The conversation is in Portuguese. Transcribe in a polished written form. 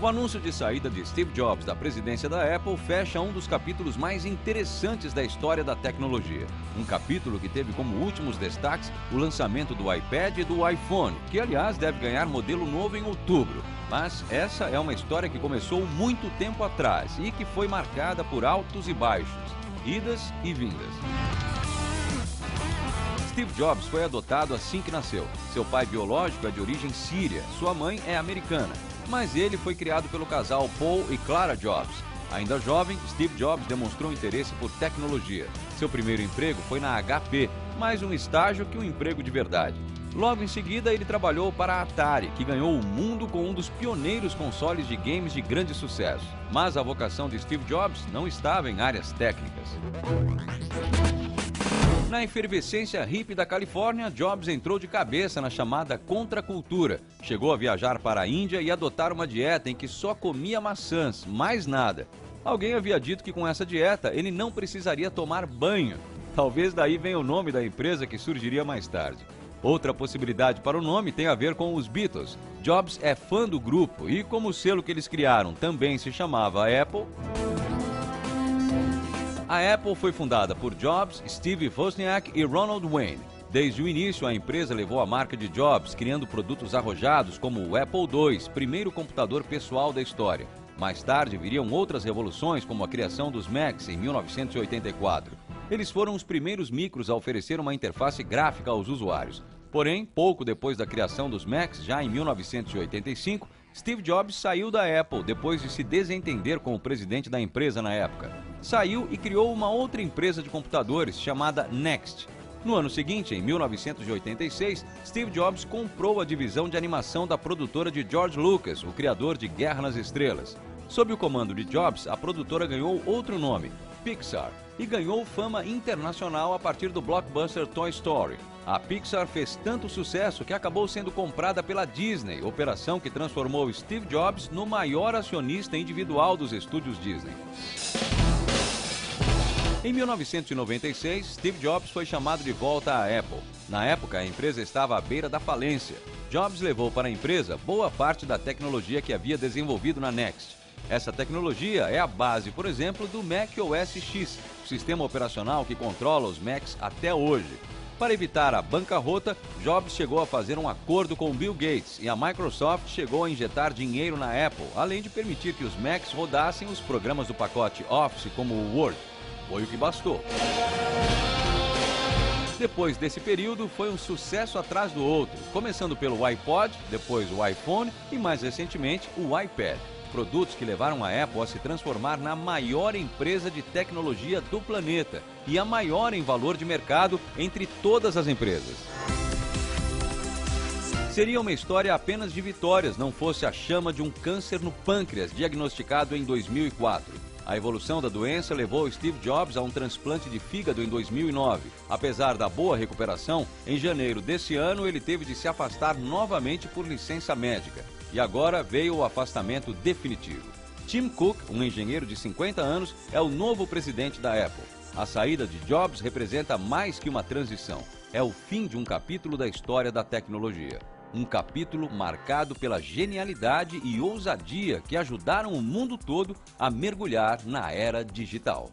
anúncio de saída de Steve Jobs da presidência da Apple fecha um dos capítulos mais interessantes da história da tecnologia. Um capítulo que teve como últimos destaques o lançamento do iPad e do iPhone, que aliás deve ganhar modelo novo em outubro. Mas essa é uma história que começou muito tempo atrás e que foi marcada por altos e baixos, idas e vindas. Steve Jobs foi adotado assim que nasceu. Seu pai biológico é de origem síria, sua mãe é americana. Mas ele foi criado pelo casal Paul e Clara Jobs. Ainda jovem, Steve Jobs demonstrou interesse por tecnologia. Seu primeiro emprego foi na HP, mais um estágio que um emprego de verdade. Logo em seguida, ele trabalhou para a Atari, que ganhou o mundo com um dos pioneiros consoles de games de grande sucesso. Mas a vocação de Steve Jobs não estava em áreas técnicas. Na efervescência hippie da Califórnia, Jobs entrou de cabeça na chamada contracultura. Chegou a viajar para a Índia e adotar uma dieta em que só comia maçãs, mais nada. Alguém havia dito que com essa dieta ele não precisaria tomar banho. Talvez daí venha o nome da empresa que surgiria mais tarde. Outra possibilidade para o nome tem a ver com os Beatles. Jobs é fã do grupo e, como o selo que eles criaram também se chamava Apple, a Apple foi fundada por Jobs, Steve Wozniak e Ronald Wayne. Desde o início, a empresa levou a marca de Jobs, criando produtos arrojados como o Apple II, primeiro computador pessoal da história. Mais tarde, viriam outras revoluções, como a criação dos Macs em 1984. Eles foram os primeiros micros a oferecer uma interface gráfica aos usuários. Porém, pouco depois da criação dos Macs, já em 1985, Steve Jobs saiu da Apple depois de se desentender com o presidente da empresa na época. Saiu e criou uma outra empresa de computadores chamada Next. No ano seguinte, em 1986, Steve Jobs comprou a divisão de animação da produtora de George Lucas, o criador de Guerra nas Estrelas. Sob o comando de Jobs, a produtora ganhou outro nome, Pixar, e ganhou fama internacional a partir do blockbuster Toy Story. A Pixar fez tanto sucesso que acabou sendo comprada pela Disney, operação que transformou Steve Jobs no maior acionista individual dos estúdios Disney. Em 1996, Steve Jobs foi chamado de volta à Apple. Na época, a empresa estava à beira da falência. Jobs levou para a empresa boa parte da tecnologia que havia desenvolvido na Next. Essa tecnologia é a base, por exemplo, do Mac OS X, o sistema operacional que controla os Macs até hoje. Para evitar a bancarrota, Jobs chegou a fazer um acordo com Bill Gates e a Microsoft chegou a injetar dinheiro na Apple, além de permitir que os Macs rodassem os programas do pacote Office como o Word. Foi o que bastou. Depois desse período, foi um sucesso atrás do outro, começando pelo iPod, depois o iPhone e mais recentemente o iPad. Produtos que levaram a Apple a se transformar na maior empresa de tecnologia do planeta e a maior em valor de mercado entre todas as empresas. Seria uma história apenas de vitórias, não fosse a chama de um câncer no pâncreas diagnosticado em 2004. A evolução da doença levou Steve Jobs a um transplante de fígado em 2009. Apesar da boa recuperação, em janeiro desse ano ele teve de se afastar novamente por licença médica. E agora veio o afastamento definitivo. Tim Cook, um engenheiro de 50 anos, é o novo presidente da Apple. A saída de Jobs representa mais que uma transição. É o fim de um capítulo da história da tecnologia. Um capítulo marcado pela genialidade e ousadia que ajudaram o mundo todo a mergulhar na era digital.